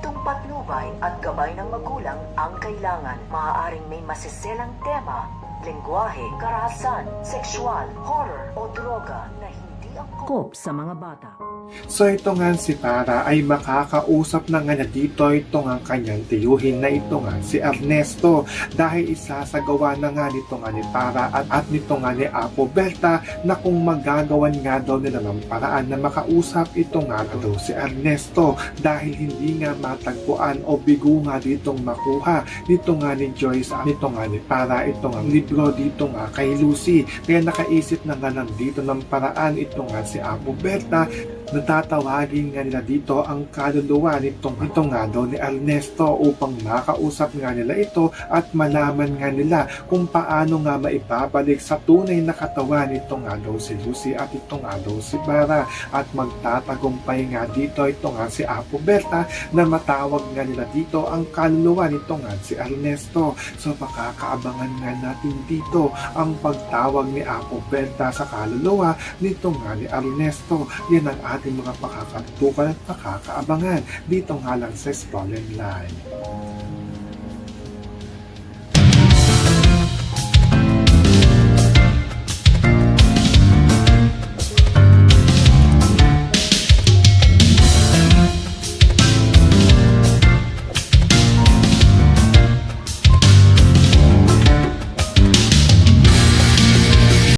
ditong patnubay at gabay ng magulang ang kailangan. Maaaring may masiselang tema, lengguwahe, karahasan, sexual, horror o droga na hindi angkop sa mga bata. So ito nga si Tara ay makakausap na nga na dito ito nga kanyang tiyuhin na ito nga si Ernesto dahil isasagawa na nga nito nga ni Tara at nito nga ni Apo Berta na kung magagawan nga daw nila ng paraan na makausap ito nga daw si Ernesto dahil hindi nga matagpuan o bigo nga ditong makuha nito nga ni Joyce at nito nga ni Tara ito nga libro dito nga kay Lucy kaya nakaisip na nga dito ng paraan ito nga si Apo Berta. Natatawagin nga nila dito ang kaluluwa nito nga daw ni Ernesto upang makausap nga nila ito at malaman nga nila kung paano nga maibabalik sa tunay na katawan nito nga daw si Lucy at ito nga daw si Bara at magtatagumpay nga dito ito nga si Apo Berta na matawag nga nila dito ang kaluluwa nito nga si Ernesto. So makakaabangan nga natin dito ang pagtawag ni Apo Berta sa kaluluwa nito nga ni Ernesto. Yan ang ating mga pakakatukan at pakakaabangan dito nga lang sa Stolen Line.